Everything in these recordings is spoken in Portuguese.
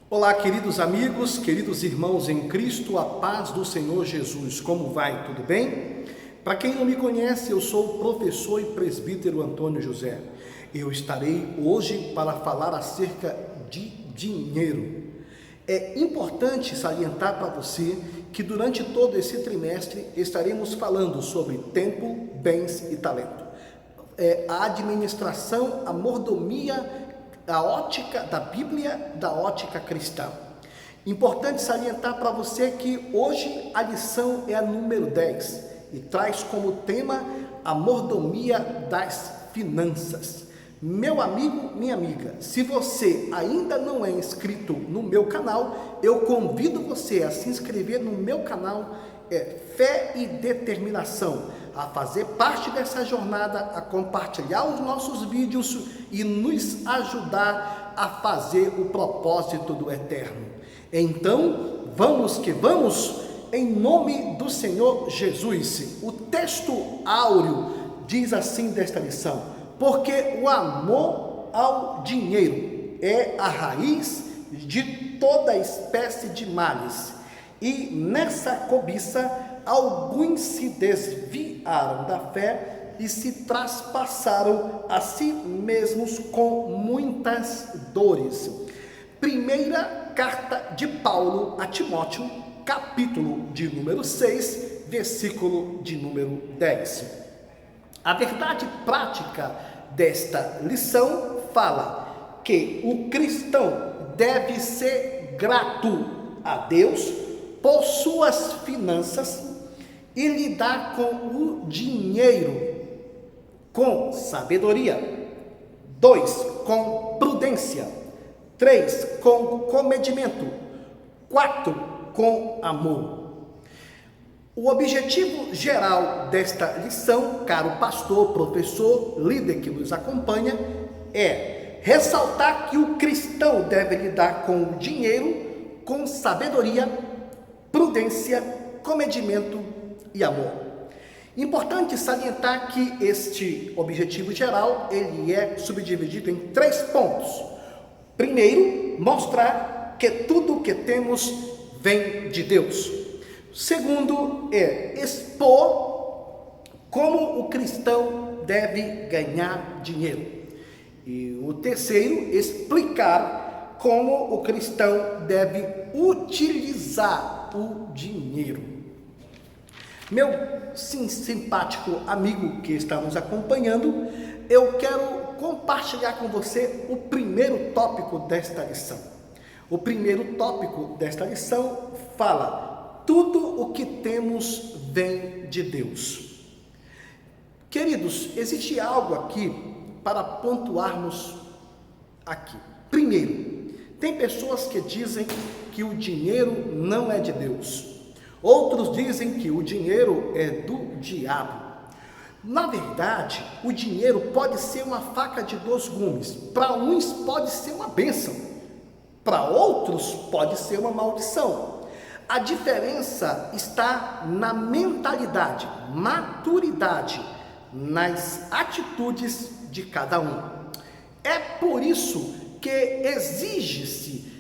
Olá, queridos amigos, queridos irmãos em Cristo, a paz do Senhor Jesus. Como vai? Tudo bem? Para quem não me conhece, eu sou o professor e presbítero Antônio José. Eu estarei hoje para falar acerca de dinheiro. É importante salientar para você que durante todo esse trimestre estaremos falando sobre tempo, bens e talento. A administração, a mordomia, a ótica da Bíblia, da ótica cristã. Importante salientar para você que hoje a lição é a número 10 e traz como tema a mordomia das finanças. Meu amigo, minha amiga, se você ainda não é inscrito no meu canal, eu convido você a se inscrever no meu canal Fé e Determinação, a fazer parte dessa jornada, a compartilhar os nossos vídeos e nos ajudar a fazer o propósito do Eterno. Então, vamos que vamos, em nome do Senhor Jesus. O texto áureo diz assim desta lição: porque o amor ao dinheiro é a raiz de toda espécie de males, e nessa cobiça alguns se desviaram da fé e se traspassaram a si mesmos com muitas dores. Primeira carta de Paulo a Timóteo, capítulo de número 6, versículo de número 10. A verdade prática desta lição fala que o cristão deve ser grato a Deus por suas finanças e lidar com o dinheiro com sabedoria. 2, com prudência. 3, com comedimento. 4, com amor. O objetivo geral desta lição, caro pastor, professor, líder que nos acompanha, é ressaltar que o cristão deve lidar com o dinheiro com sabedoria, prudência, comedimento e amor. Importante salientar que este objetivo geral, ele é subdividido em 3 pontos. Primeiro, mostrar que tudo o que temos vem de Deus. Segundo, é expor como o cristão deve ganhar dinheiro. E o terceiro, explicar como o cristão deve utilizar o dinheiro. Meu simpático amigo que está nos acompanhando, eu quero compartilhar com você o primeiro tópico desta lição. O primeiro tópico desta lição fala: tudo o que temos vem de Deus. Queridos, existe algo aqui para pontuarmos aqui. Primeiro, tem pessoas que dizem que o dinheiro não é de Deus. Outros dizem que o dinheiro é do diabo. Na verdade, o dinheiro pode ser uma faca de 2 gumes. Para uns pode ser uma bênção, para outros pode ser uma maldição. A diferença está na mentalidade, maturidade, nas atitudes de cada um. É por isso que exige-se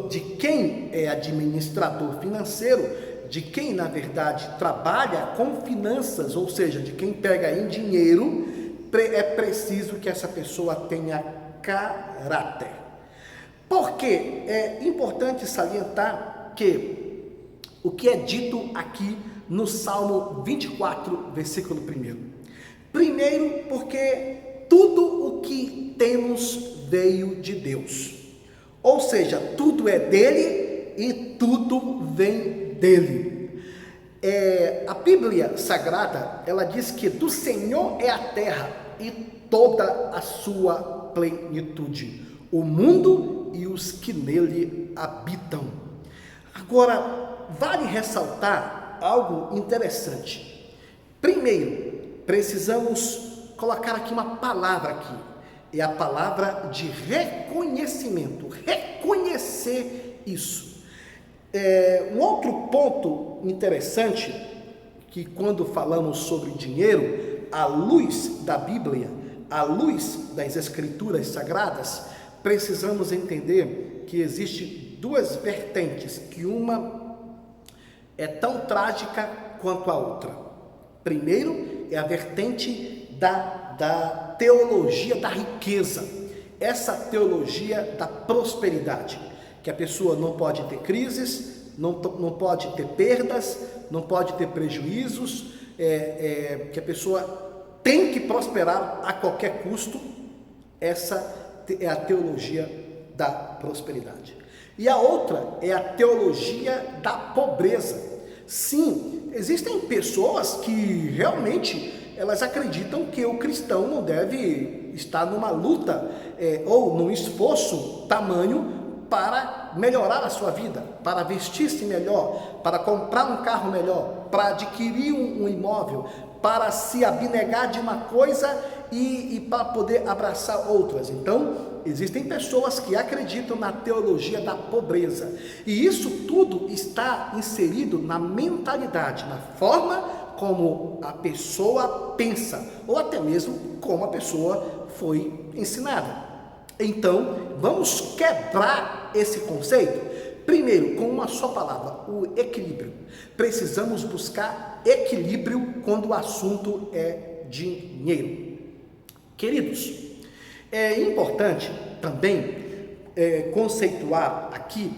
de quem é administrador financeiro, de quem na verdade trabalha com finanças, ou seja, de quem pega em dinheiro, é preciso que essa pessoa tenha caráter. Porque é importante salientar que o que é dito aqui no Salmo 24, versículo 1. Primeiro, porque tudo o que temos veio de Deus. Ou seja, tudo é dele e tudo vem dele. A Bíblia Sagrada, ela diz que do Senhor é a terra e toda a sua plenitude, o mundo e os que nele habitam. Agora, vale ressaltar algo interessante. Primeiro, precisamos colocar aqui uma palavra aqui. É a palavra de reconhecimento. Reconhecer isso. Um outro ponto interessante, que quando falamos sobre dinheiro, à luz da Bíblia, à luz das Escrituras Sagradas, precisamos entender que existe duas vertentes, que uma é tão trágica quanto a outra. Primeiro é a vertente da teologia da riqueza, essa teologia da prosperidade, que a pessoa não pode ter crises, não pode ter perdas, não pode ter prejuízos, que a pessoa tem que prosperar a qualquer custo. Essa é a teologia da prosperidade. E a outra é a teologia da pobreza. Sim, existem pessoas que realmente elas acreditam que o cristão não deve estar numa luta ou num esforço tamanho para melhorar a sua vida, para vestir-se melhor, para comprar um carro melhor, para adquirir um imóvel, para se abnegar de uma coisa e para poder abraçar outras. Então, existem pessoas que acreditam na teologia da pobreza, e isso tudo está inserido na mentalidade, na forma como a pessoa pensa, ou até mesmo como a pessoa foi ensinada. Então, vamos quebrar esse conceito. Primeiro, com uma só palavra, o equilíbrio. Precisamos buscar equilíbrio quando o assunto é dinheiro. Queridos, é importante também conceituar aqui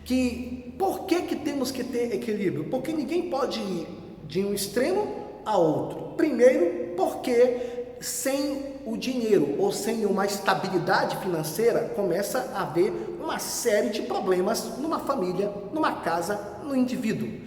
que por que temos que ter equilíbrio? Porque ninguém pode ir de um extremo a outro. Primeiro, porque sem o dinheiro ou sem uma estabilidade financeira, começa a haver uma série de problemas numa família, numa casa, no indivíduo.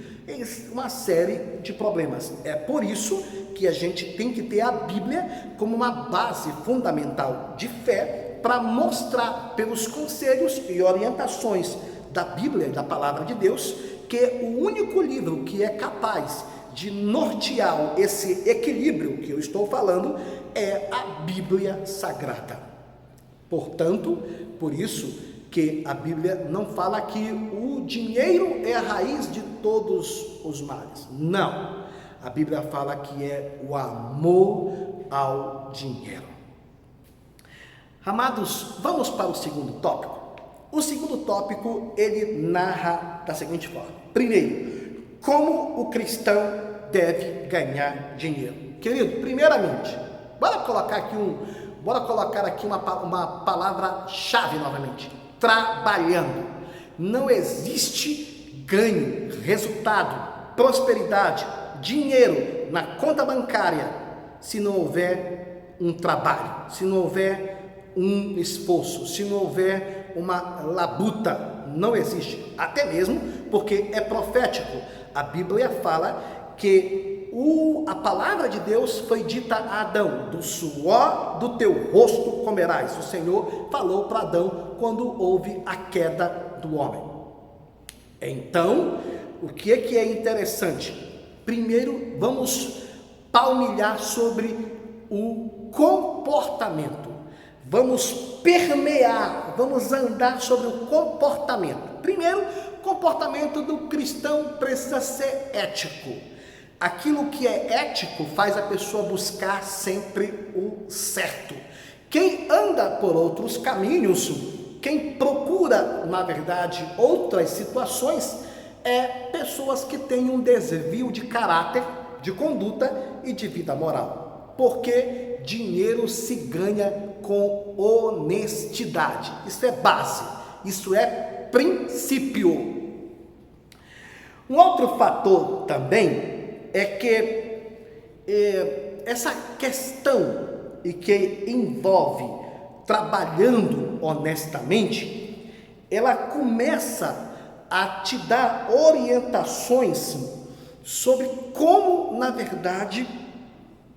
Uma série de problemas. É por isso que a gente tem que ter a Bíblia como uma base fundamental de fé, para mostrar pelos conselhos e orientações da Bíblia, da Palavra de Deus, que o único livro que é capaz de nortear esse equilíbrio que eu estou falando é a Bíblia Sagrada. Portanto, por isso que a Bíblia não fala que o dinheiro é a raiz de todos os males. Não. A Bíblia fala que é o amor ao dinheiro. Amados, vamos para o segundo tópico. O segundo tópico, ele narra da seguinte forma. Primeiro, como o cristão deve ganhar dinheiro. Querido, primeiramente, bora colocar aqui uma palavra-chave novamente. Trabalhando. Não existe ganho, resultado, prosperidade, dinheiro na conta bancária se não houver um trabalho, se não houver um esforço, se não houver uma labuta. Não existe. Até mesmo porque é profético. A Bíblia fala que a palavra de Deus foi dita a Adão: do suor do teu rosto comerás. O Senhor falou para Adão quando houve a queda do homem. Então, o que é interessante? Primeiro, vamos palmilhar sobre o comportamento. Vamos permear, vamos andar sobre o comportamento. Primeiro, o comportamento do cristão precisa ser ético. Aquilo que é ético faz a pessoa buscar sempre o certo. Quem anda por outros caminhos, quem procura, na verdade, outras situações, é pessoas que têm um desvio de caráter, de conduta e de vida moral. Porque dinheiro se ganha com honestidade. Isso é base, isso é princípio. Um outro fator também é que essa questão e que envolve trabalhando honestamente, ela começa a te dar orientações sobre como, na verdade,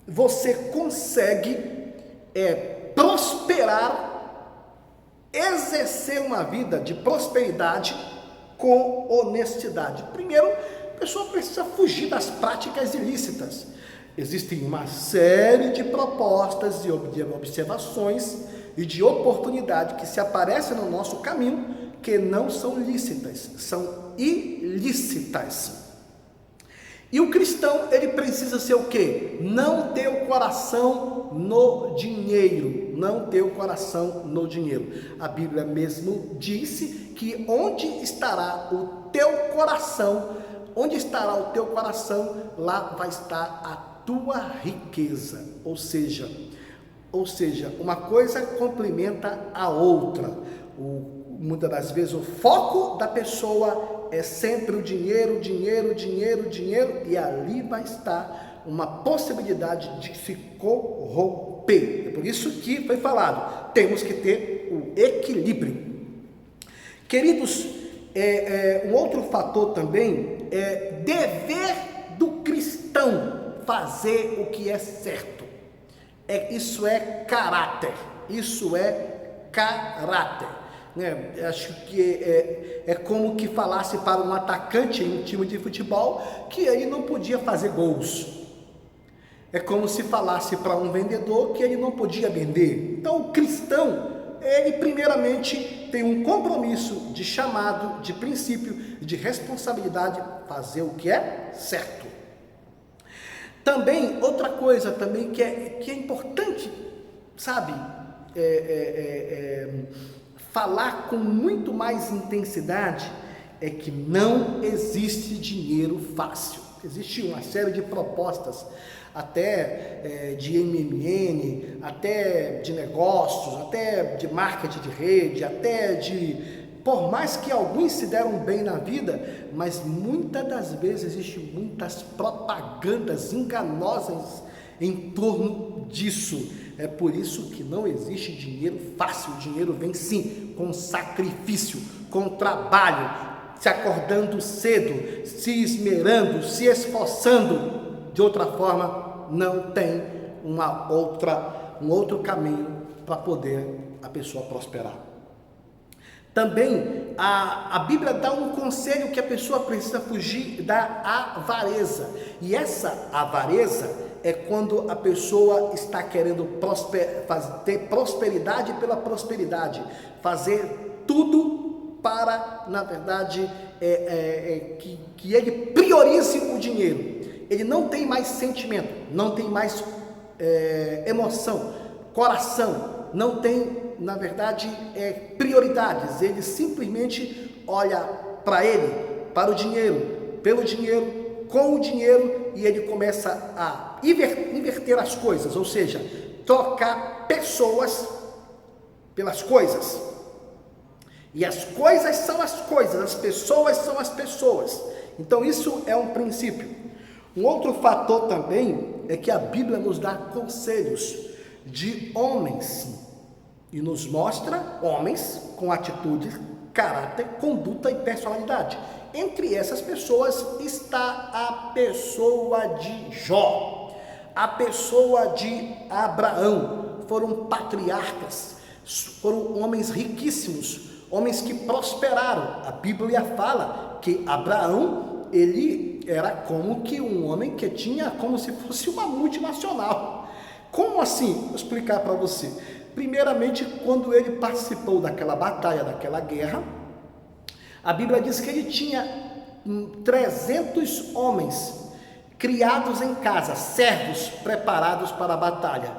você consegue prosperar, exercer uma vida de prosperidade com honestidade. Primeiro, a pessoa precisa fugir das práticas ilícitas. Existem uma série de propostas, de observações e de oportunidades que se aparecem no nosso caminho que não são lícitas, são ilícitas. E o cristão, ele precisa ser o quê? Não ter o coração no dinheiro, não ter o coração no dinheiro. A Bíblia mesmo disse que onde estará o teu coração, lá vai estar a tua riqueza. Ou seja, uma coisa complementa a outra. Muitas das vezes o foco da pessoa é sempre o dinheiro, e ali vai estar uma possibilidade de se corromper. É por isso que foi falado, temos que ter o equilíbrio. Queridos, um outro fator também é dever do cristão fazer o que é certo. Isso é caráter. Acho que é como que falasse para um atacante em um time de futebol que ele não podia fazer gols. É como se falasse para um vendedor que ele não podia vender. Então o cristão, ele primeiramente tem um compromisso de chamado, de princípio, de responsabilidade, fazer o que é certo. Também, outra coisa também que é importante, sabe, falar com muito mais intensidade, é que não existe dinheiro fácil. Existe uma série de propostas, até de MMM, até de negócios, até de marketing de rede, por mais que alguns se deram bem na vida, mas muitas das vezes existem muitas propagandas enganosas em torno disso. É por isso que não existe dinheiro fácil. O dinheiro vem sim com sacrifício, com trabalho, se acordando cedo, se esmerando, se esforçando. De outra forma, não tem um outro caminho para poder a pessoa prosperar. Também a Bíblia dá um conselho que a pessoa precisa fugir da avareza. E essa avareza é quando a pessoa está querendo ter prosperidade pela prosperidade, fazer tudo para, na verdade, que ele priorize o dinheiro. Ele não tem mais sentimento, não tem mais emoção, coração, não tem, na verdade, prioridades. Ele simplesmente olha para o dinheiro, pelo dinheiro, com o dinheiro, e ele começa a inverter as coisas, ou seja, trocar pessoas pelas coisas. E as coisas são as coisas, as pessoas são as pessoas. Então isso é um princípio. Um outro fator também é que a Bíblia nos dá conselhos de homens e nos mostra homens com atitude, caráter, conduta e personalidade. Entre essas pessoas está a pessoa de Jó, a pessoa de Abraão. Foram patriarcas, foram homens riquíssimos, homens que prosperaram. A Bíblia fala que Abraão, ele era como que um homem que tinha como se fosse uma multinacional. Como assim? Vou explicar para você. Primeiramente, quando ele participou daquela batalha, daquela guerra, a Bíblia diz que ele tinha 300 homens criados em casa, servos preparados para a batalha.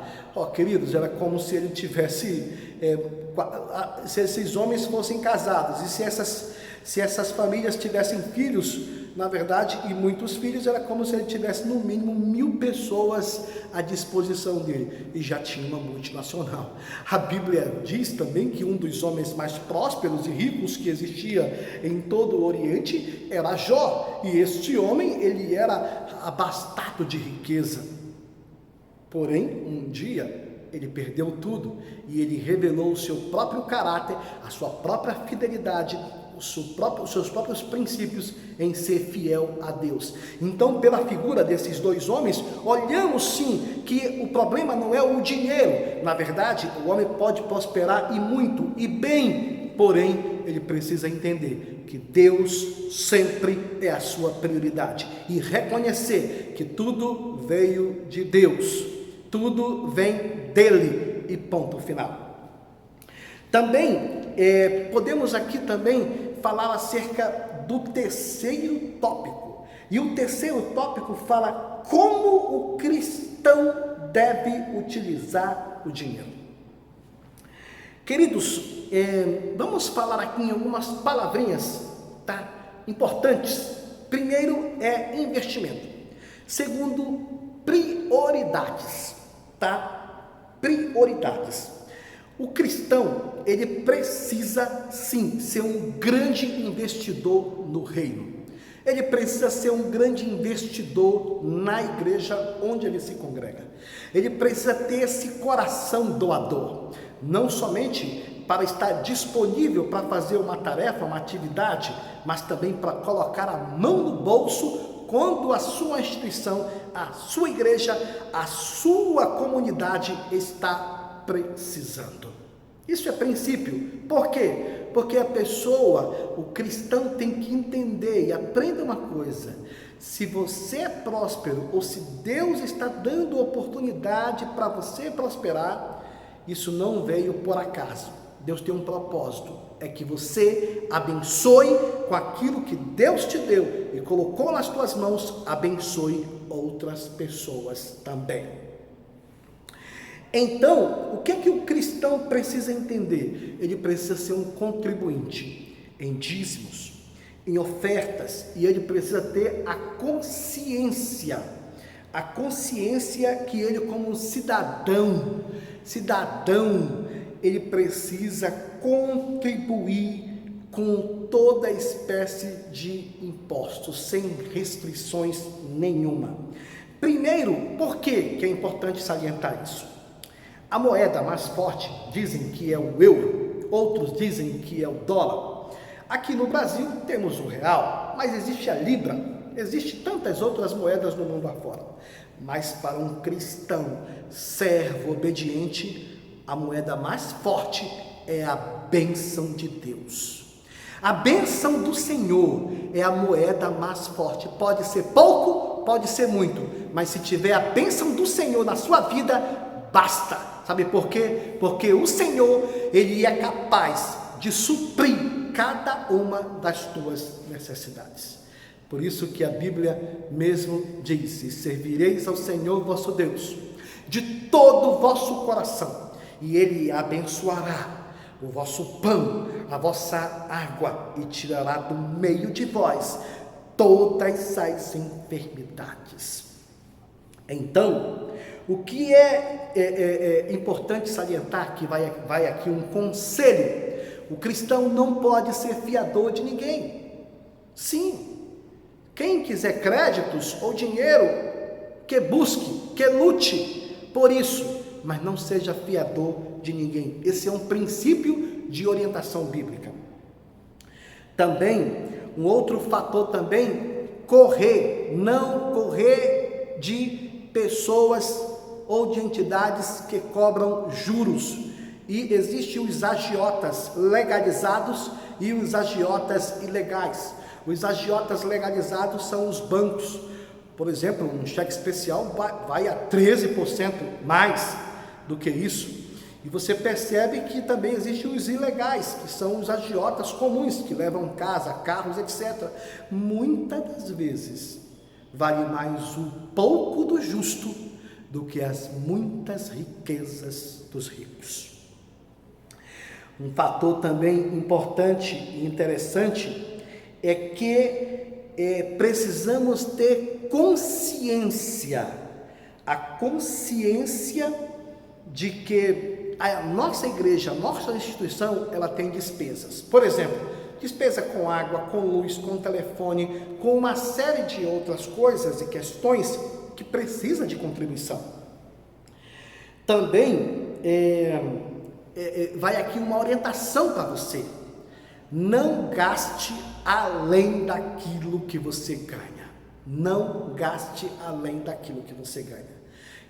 Queridos, era como se ele tivesse, se esses homens fossem casados, e se essas famílias tivessem filhos, na verdade, e muitos filhos, era como se ele tivesse no mínimo 1000 pessoas à disposição dele, e já tinha uma multinacional. A Bíblia diz também que um dos homens mais prósperos e ricos que existia em todo o Oriente era Jó, e este homem, ele era abastado de riqueza. Porém, um dia, ele perdeu tudo, e ele revelou o seu próprio caráter, a sua própria fidelidade, os seus próprios princípios em ser fiel a Deus. Então, pela figura desses dois homens, olhamos sim que o problema não é o dinheiro. Na verdade, o homem pode prosperar e muito, e bem, porém, ele precisa entender que Deus sempre é a sua prioridade, e reconhecer que tudo veio de Deus, tudo vem dele, e ponto final. Também podemos aqui também falar acerca do terceiro tópico. E o terceiro tópico fala como o cristão deve utilizar o dinheiro. Queridos, vamos falar aqui em algumas palavrinhas, tá? Importantes. Primeiro é investimento. Segundo, prioridades, tá? Prioridades. O cristão, ele precisa sim ser um grande investidor no reino. Ele precisa ser um grande investidor na igreja onde ele se congrega. Ele precisa ter esse coração doador, não somente para estar disponível para fazer uma tarefa, uma atividade, mas também para colocar a mão no bolso quando a sua instituição, a sua igreja, a sua comunidade está precisando. Isso é princípio. Por quê? Porque a pessoa, o cristão tem que entender e aprenda uma coisa: se você é próspero ou se Deus está dando oportunidade para você prosperar, isso não veio por acaso. Deus tem um propósito, é que você abençoe com aquilo que Deus te deu e colocou nas tuas mãos, abençoe outras pessoas também. Então, o que o cristão precisa entender? Ele precisa ser um contribuinte em dízimos, em ofertas, e ele precisa ter a consciência que ele, como cidadão, ele precisa contribuir com toda espécie de impostos, sem restrições nenhuma. Primeiro, por que é importante salientar isso? A moeda mais forte, dizem que é o euro, outros dizem que é o dólar. Aqui no Brasil temos o real, mas existe a libra, existem tantas outras moedas no mundo afora. Mas para um cristão servo, obediente, a moeda mais forte é a bênção de Deus. A bênção do Senhor é a moeda mais forte. Pode ser pouco, pode ser muito, mas se tiver a bênção do Senhor na sua vida, basta. Sabe por quê? Porque o Senhor, Ele é capaz de suprir cada uma das tuas necessidades. Por isso que a Bíblia mesmo diz: e servireis ao Senhor vosso Deus de todo o vosso coração, e Ele abençoará o vosso pão, a vossa água, e tirará do meio de vós todas as enfermidades. Então, o que é importante salientar, que vai aqui um conselho: o cristão não pode ser fiador de ninguém. Sim, quem quiser créditos ou dinheiro, que busque, que lute por isso, mas não seja fiador de ninguém. Esse é um princípio de orientação bíblica. Também, um outro fator também, não correr de pessoas ou de entidades que cobram juros. E existem os agiotas legalizados e os agiotas ilegais. Os agiotas legalizados são os bancos. Por exemplo, um cheque especial vai a 13% mais do que isso. E você percebe que também existem os ilegais, que são os agiotas comuns, que levam casa, carros, etc. Muitas das vezes, vale mais o pouco do justo do que as muitas riquezas dos ricos. Um fator também importante e interessante é que precisamos ter consciência, a consciência de que a nossa igreja, a nossa instituição, ela tem despesas. Por exemplo, despesa com água, com luz, com telefone, com uma série de outras coisas e questões que precisa de contribuição. Também vai aqui uma orientação para você: não gaste além daquilo que você ganha. Não gaste além daquilo que você ganha.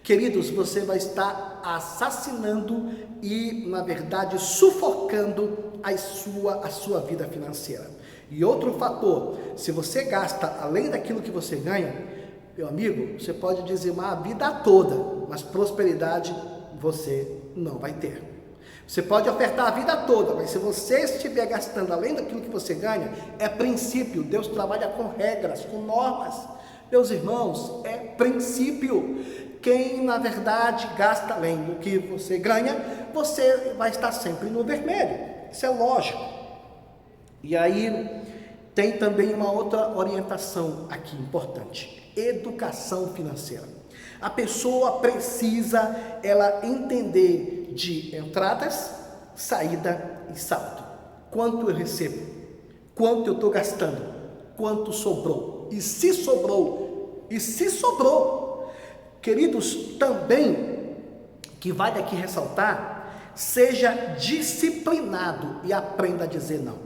Queridos, você vai estar assassinando e, na verdade, sufocando a sua vida financeira. E outro fator: se você gasta além daquilo que você ganha, meu amigo, você pode dizimar a vida toda, mas prosperidade você não vai ter. Você pode ofertar a vida toda, mas se você estiver gastando além daquilo que você ganha, é princípio. Deus trabalha com regras, com normas. Meus irmãos, é princípio. Quem, na verdade, gasta além do que você ganha, você vai estar sempre no vermelho. Isso é lógico. E aí tem também uma outra orientação aqui importante: educação financeira. A pessoa precisa ela entender de entradas, saída e saldo. Quanto eu recebo? Quanto eu estou gastando? Quanto sobrou? E se sobrou? E se sobrou? Queridos, também que vale aqui ressaltar, seja disciplinado e aprenda a dizer não.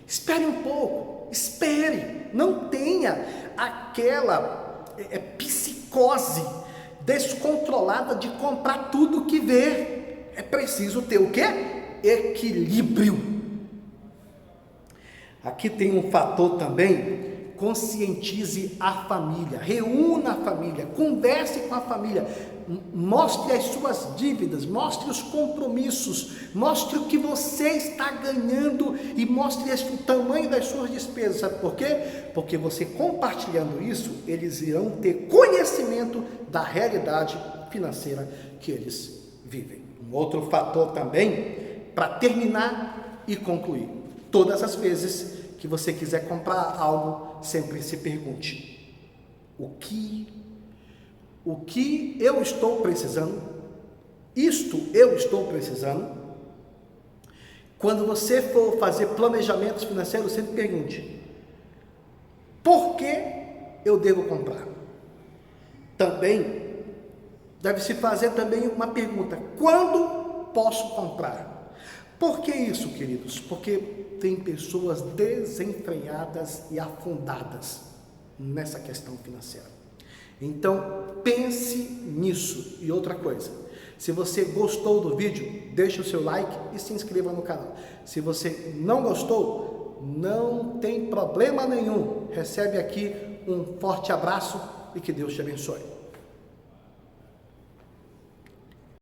Espere um pouco, espere, não tenha aquela psicose descontrolada de comprar tudo que vê. É preciso ter o quê? Equilíbrio. Aqui tem um fator também: conscientize a família, reúna a família, converse com a família, mostre as suas dívidas, mostre os compromissos, mostre o que você está ganhando e mostre o tamanho das suas despesas. Sabe por quê? Porque você compartilhando isso, eles irão ter conhecimento da realidade financeira que eles vivem. Um outro fator também, para terminar e concluir: todas as vezes que você quiser comprar algo, sempre se pergunte: o que eu estou precisando? Isto eu estou precisando? Quando você for fazer planejamentos financeiros, sempre pergunte: por que eu devo comprar? Também deve-se fazer também uma pergunta: quando posso comprar? Por que isso, queridos? Porque tem pessoas desenfreadas e afundadas nessa questão financeira. Então, pense nisso. E outra coisa: se você gostou do vídeo, deixe o seu like e se inscreva no canal. Se você não gostou, não tem problema nenhum. Recebe aqui um forte abraço e que Deus te abençoe.